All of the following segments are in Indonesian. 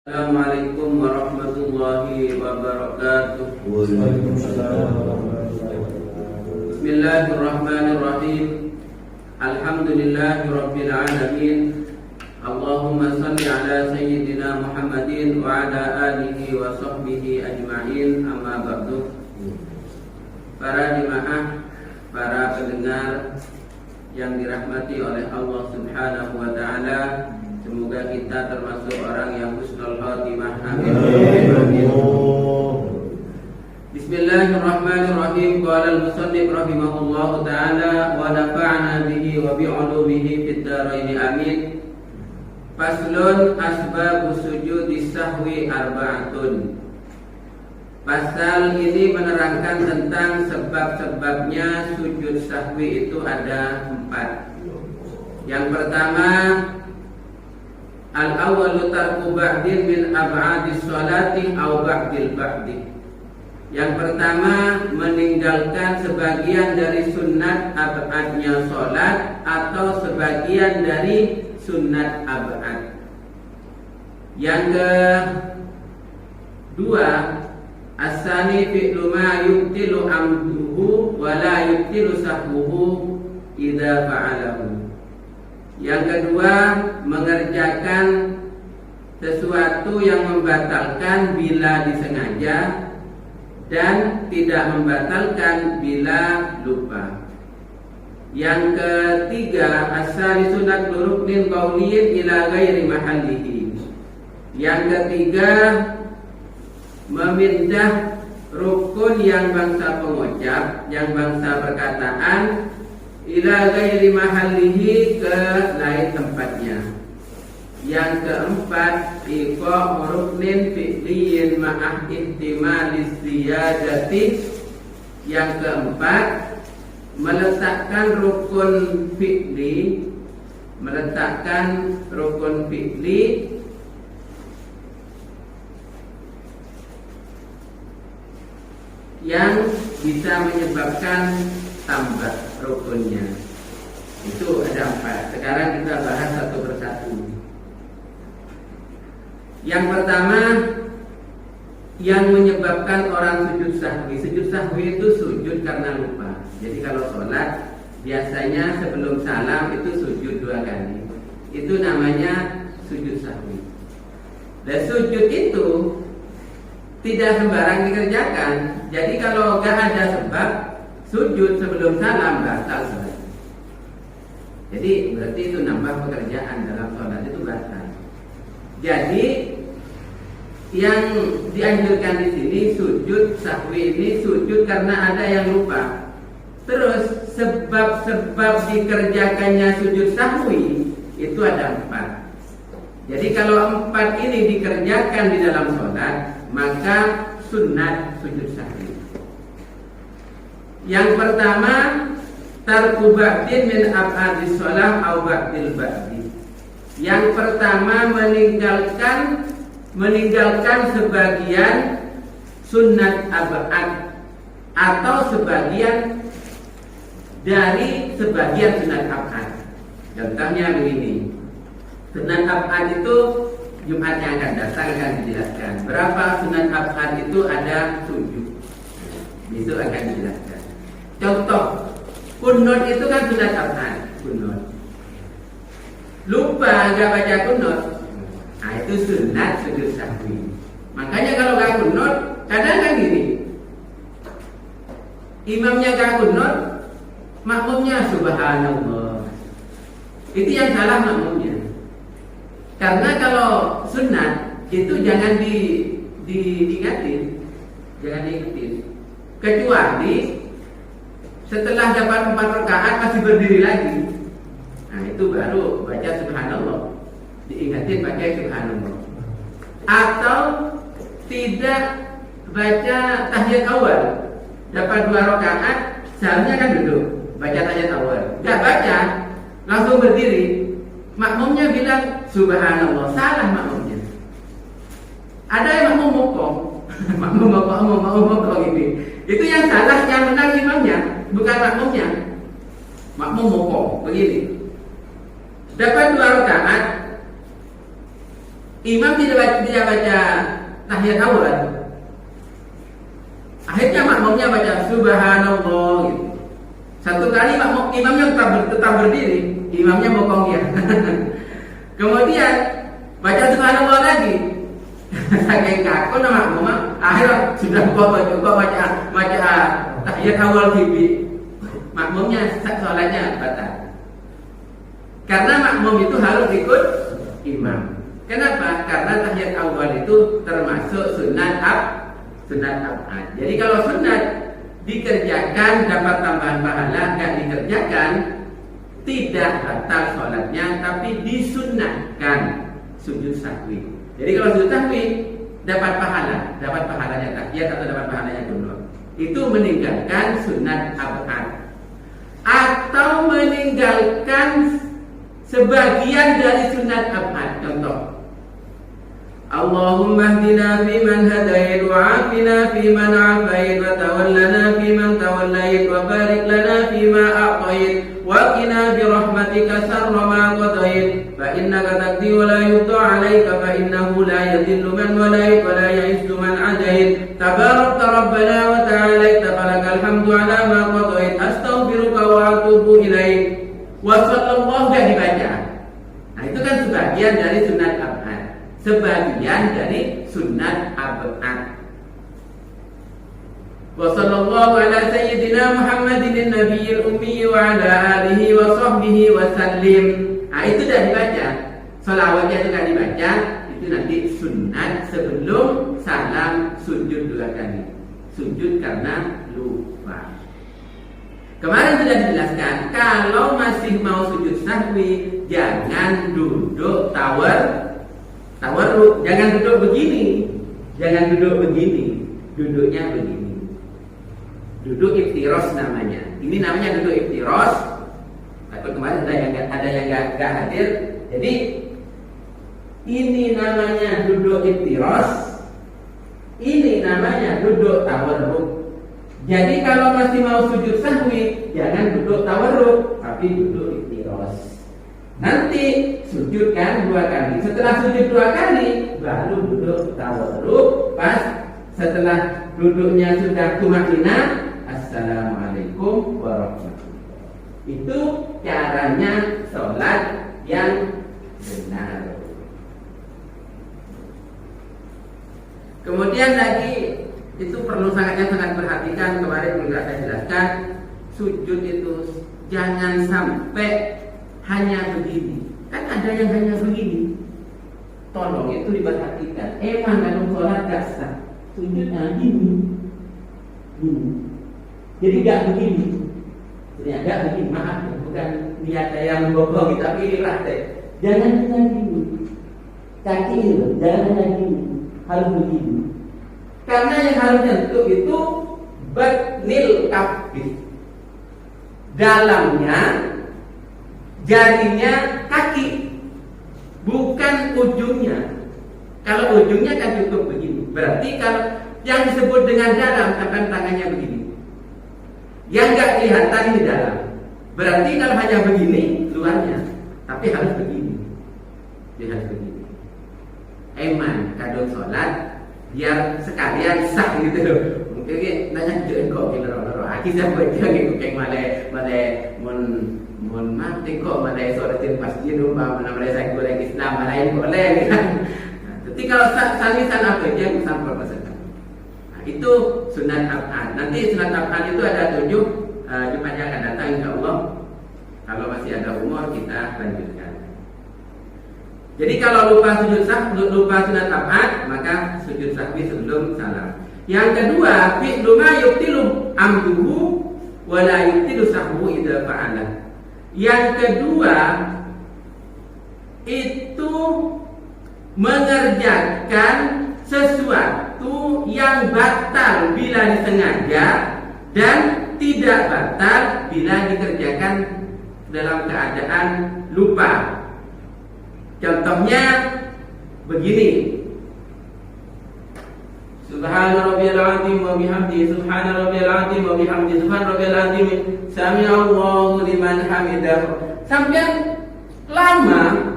Assalamualaikum warahmatullahi wabarakatuh. Bismillahirrahmanirrahim. Alhamdulillahi rabbil alamin. Allahumma salli ala sayyidina Muhammadin wa ala alihi wa sahbihi ajma'in. Amma ba'du. Para jemaah, para pendengar yang dirahmati oleh Allah Subhanahu wa taala, semoga kita termasuk orang yang husnul khatimah. Amin. Bismillahirrahmanirrahim. Qala al-musannif rahimahullahu taala wa nafa'na bihi wa bi 'ulumihi fid dharain amin. Faslun asbabus sujudi sahwi arba'atun. Pasal ini menerangkan tentang sebab-sebabnya sujud sahwi itu ada 4. Yang pertama, al-awwalu tarku ba'din min ab'adis sholati aw ba'dil ba'di. Yang pertama, meninggalkan sebagian dari sunat ab'adnya sholat atau sebagian dari sunat ab'ad. Yang kedua, as-sani fi'lu ma yubtilu amduhu wa la yubtilu sahbuhu idza fa'alahu. Yang kedua, mengerjakan sesuatu yang membatalkan bila disengaja dan tidak membatalkan bila lupa. Yang ketiga, asal sunat ruknin qauliyin ila ghairi mahallihi. Yang ketiga, memindah rukun yang bangsa pengucap, yang bangsa perkataan, ila ghairi mahallihi, ke lain tempatnya. Yang keempat, iqa ruknin fi'liyin ma'ah ihtimalis ziyadati. Yang keempat, meletakkan rukun fi'li, yang bisa menyebabkan tambah rukunnya. Itu ada 4. Sekarang kita bahas satu persatu. Yang pertama, yang menyebabkan orang sujud sahwi. Sujud sahwi itu sujud karena lupa. Jadi kalau sholat, biasanya sebelum salam itu sujud 2 kali. Itu namanya sujud sahwi. Dan sujud itu tidak sembarang dikerjakan. Jadi kalau gak ada sebab, sujud sebelum salam batal sholat. Jadi berarti itu nambah pekerjaan dalam sholat, itu batal. Jadi yang dianjurkan di sini sujud sahwi ini sujud karena ada yang lupa. Terus sebab-sebab dikerjakannya sujud sahwi itu ada 4. Jadi kalau 4 ini dikerjakan di dalam sholat, maka sunat sujud sahwi. Yang pertama, tarku ba'din min ab'adis sholat aw ba'dil ba'di. Yang pertama, meninggalkan sebagian sunat ab'ad atau sebagian dari sebagian sunat ab'ad. Contohnya begini, sunat ab'ad itu Jumat yang akan datang akan dijelaskan. Berapa sunat ab'ad itu ada 7. Besok akan dijelaskan. Contoh, kunut itu kan sunat ab'ad. Kunut. Lupa gak baca kunut, nah itu sunat sujud sahwi. Makanya kalau gak kunut, kadang kan gini, imamnya gak kunut, makmumnya subhanallah. Itu yang salah makmumnya. Karena kalau sunat itu jangan diingatin, jangan diingetin. Kecuali setelah dapat 4 rakaat masih berdiri lagi. Nah itu baru baca subhanallah, diingatin pakai subhanallah. Atau tidak baca tahiyat awal, dapat 2 rakaat, seharusnya kan duduk baca tahiyat awal. Gak baca, langsung berdiri. Makmumnya bilang subhanallah, salah makmumnya. Ada yang makmum mokong, makmum mokong ini. Itu yang salah, yang menang imamnya, bukan makmumnya. Makmum mokong begini. Dapat 2 rakaat, Imam tidak baca tahiyat awal. Akhirnya makmumnya baca subhanallah gitu. Satu kali imamnya tetap berdiri, imamnya bokong ya. Kemudian baca subhanallah lagi. Saking kaku nama makmum, akhirnya sudah baca tahiyat awal tibi. Makmumnya sholatnya batal. Karena makmum itu harus ikut imam. Kenapa? Karena tahiyat awal itu termasuk sunat ab'ad. Jadi kalau sunat dikerjakan dapat tambahan pahala, nggak dikerjakan tidak batal sholatnya, tapi disunatkan sujud sahwi. Jadi kalau sujud sahwi dapat pahalanya tahiyat atau dapat pahalanya kunut. Itu meninggalkan sunat ab'ad atau meninggalkan sebagian dari sunat ab'ad. Contoh, Allahumma hdina fiman hadait wa afina fiman afait wa tawallana fiman tawallait wa barik lana fima a'tait wa qina bi rahmatika syarra ma qadait fa innaka taqdi wa la yuqda 'alaika fa innahu la yadhillu man walait wa la ya'izzu man 'adait tabarakta rabbana wa ta'alaita falakal hamdu 'ala ma qadait astaghfiruka wa atubu ilaik wa sallallahu alaihi dibaca. Nah, itu kan sebagian dari sunat ab'ad. Sebagian dari sunat ab'ad. Wa sallallahu ala sayyidina Muhammadin nabiyil ummi wa ala alihi wa sahbihi wa sallim. Nah, itu sudah dibaca. Salawatnya itu kan dibaca. Itu nanti sunat sebelum salam sujud 2 kali. Sujud karena lupa. Kemarin sudah dijelaskan, kalau masih mau sujud sahwi, jangan duduk tawarruk, jangan duduk begini, duduknya begini. Duduk iftiros namanya. Ini namanya duduk iftiros. Takut kemarin ada yang nggak hadir. Jadi ini namanya duduk iftiros. Ini namanya duduk tawarruk. Jadi kalau masih mau sujud sahwi, jangan duduk tawarruk, tapi duduk iftiros. Nanti sujud kan 2 kali. Setelah sujud 2 kali, baru duduk tawarruk. Pas setelah duduknya sudah tumakninah, assalamualaikum warahmatullahi. Itu caranya sholat yang benar. Kemudian lagi, itu perlu sangat perhatikan. Kemarin juga saya jelaskan, sujud itu jangan sampai hanya begini. Kan ada yang hanya begini. Tolong itu diperhatikan. Emang dalam sholat gak sah. Sujudnya gini. Jadi gak begini. Gak begini. Maaf, bukan niat saya yang membohongi, tapi ini praktek. Jangan gini. Kaki itu jangan gini. Harus begini. Karena yang harus nyentuh itu batnil kafir. Dalamnya jarinya kaki, bukan ujungnya. Kalau ujungnya kan cukup begini. Berarti kalau yang disebut dengan dalam, akan tangannya begini. Yang nggak kelihatan ini dalam. Berarti kalau hanya begini luarnya, tapi harus begini. Dia harus begini. Eman kadang sholat biar sekalian sah gitu loh. Mungkin nanya jangan kok loro-loro. Aki sampai jangan kok mon mati kok malai sholatin masjid rumah mana malai saya goreng Islam malai boleh kan. Jadi kalau samisan apa aja sampai pesan. Nah, itu sunat ab'ad. Nanti sunat ab'ad itu ada 7. Jumatnya akan datang insyaallah. Kalau masih ada umur kita lanjutkan. Jadi kalau lupa sunat ab'ad, maka sujud sahwi sebelum salam. Yang kedua, fi'lu ma yubtilu amduhu wa la yubtilu sahwu idza fa'ala. Yang kedua itu mengerjakan sesuatu yang batal bila disengaja dan tidak batal bila dikerjakan dalam keadaan lupa. Contohnya begini. Subhana rabbiyal azim wa bihamdihi subhana rabbiyal azim wa bihamdihi subhana rabbiyal azim sami'allahu liman hamidah. Sampai lama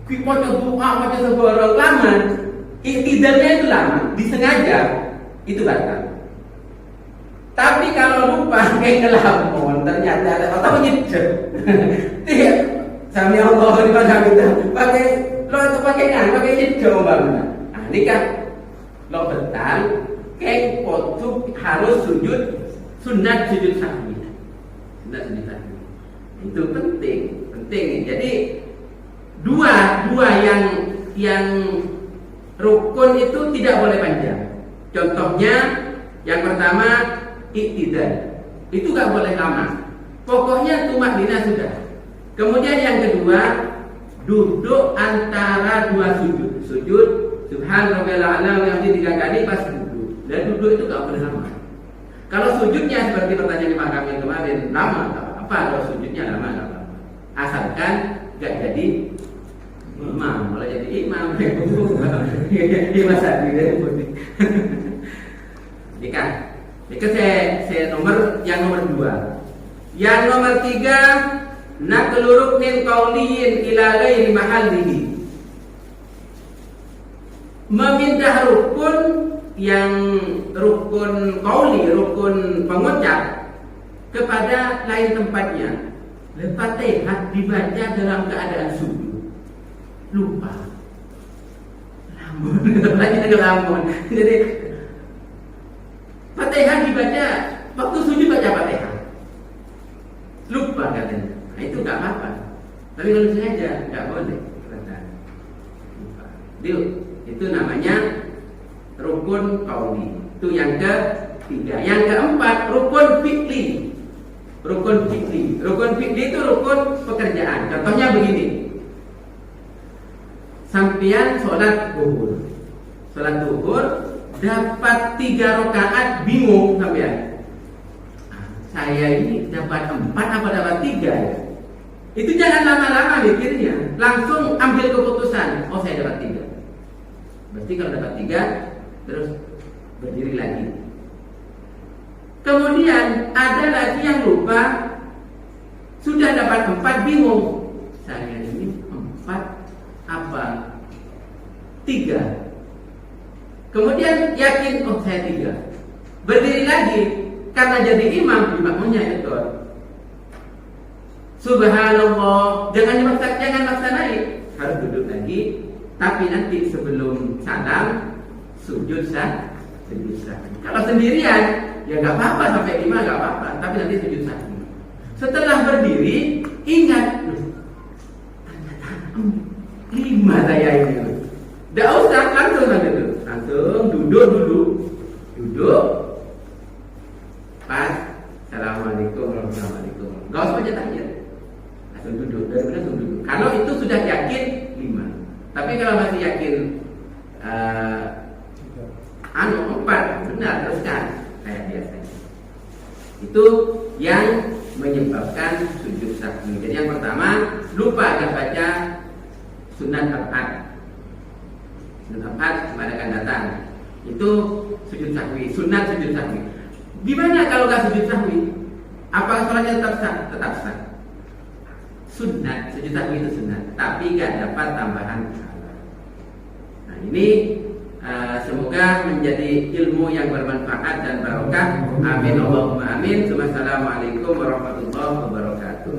Kita doa macam sebuah lama, iktidalnya itu lama, disengaja itu batal. Tapi kalau lupa kayak ngelamun, ternyata ada atau nyedek. Tidak, sami Allah di mana kita pakai lo itu pakai nyedek umpamanya. Nah, ini kan lo betal, kayak waktu harus sujud sunat sujud sahwi. Sunat sujud sahwi. Itu penting. Jadi dua yang rukun itu tidak boleh panjang. Contohnya yang pertama iktidal, itu gak boleh lama. Pokoknya tumakninah sudah. Kemudian yang kedua, duduk antara dua sujud. Sujud Subhan Rabbiyal A'la yang 3 kali pas duduk. Dan duduk itu gak boleh lama. Kalau sujudnya seperti pertanyaan Pak Kamil kemarin, lama gak apa-apa. Kalau sujudnya lama gak apa-apa. Asalkan gak jadi imam. Kalau jadi imam, dia masa diri. Nikah. Itu saya nomor 2. Yang nomor 3, naqlu ruknin qauliyin ila ghairi mahallihi. Memindah rukun yang rukun qauli, rukun pengucap kepada lain tempatnya. Al-Fatihah dibaca dalam keadaan sujud. Lupa. Lamun. Jadi Fatihah dibaca waktu sujud baca Fatihah. Lupa katanya. Nah, itu enggak apa-apa. Tapi kalau sengaja enggak boleh. Lupa. Itu namanya rukun qauli. Itu yang ketiga. Yang keempat, rukun fi'li. Rukun fi'li itu rukun pekerjaan. Contohnya begini. Sampian sholat zuhur dapat 3 rakaat, bingung sampean. Saya ini dapat 4 apa dapat 3 ya? Itu jangan lama-lama mikirnya, langsung ambil keputusan. Oh, saya dapat 3. Berarti kalau dapat 3 terus berdiri lagi. Kemudian ada lagi yang lupa, sudah dapat 4, bingung. Saya ini 4 apa 3. Kemudian yakin, oh saya 3. Berdiri lagi karena jadi imam, imamnya itu. Subhanallah, jangan maksa naik, harus duduk lagi. Tapi nanti sebelum salam sujud sah. Kalau sendirian ya nggak apa-apa, sampai 5 nggak apa-apa. Tapi nanti sujud sah. Setelah berdiri ingat, ternyata 5 saya ini. Tidak usah langsung gitu. Langsung duduk pas assalamualaikum warahmatullahi wabarakatuh. Gak usah baca tahiyat, langsung duduk. Kalau itu sudah yakin 5. Tapi kalau masih yakin 4, benar teruskan kayak biasanya. Itu yang menyebabkan sujud sahwi. Jadi yang pertama, lupa gak baca sunat abad. Sunat abad pada akan datang. Itu sujud sahwi, sunat sujud sahwi. Gimana kalau gak sujud sahwi? Apakah sholatnya tetap sah? Tetap sah. Sunat, sujud sahwi itu sunat, tapi gak dapat tambahan pahala. Nah ini semoga menjadi ilmu yang bermanfaat dan barokah. Amin Allahumma amin. Assalamualaikum warahmatullahi wabarakatuh.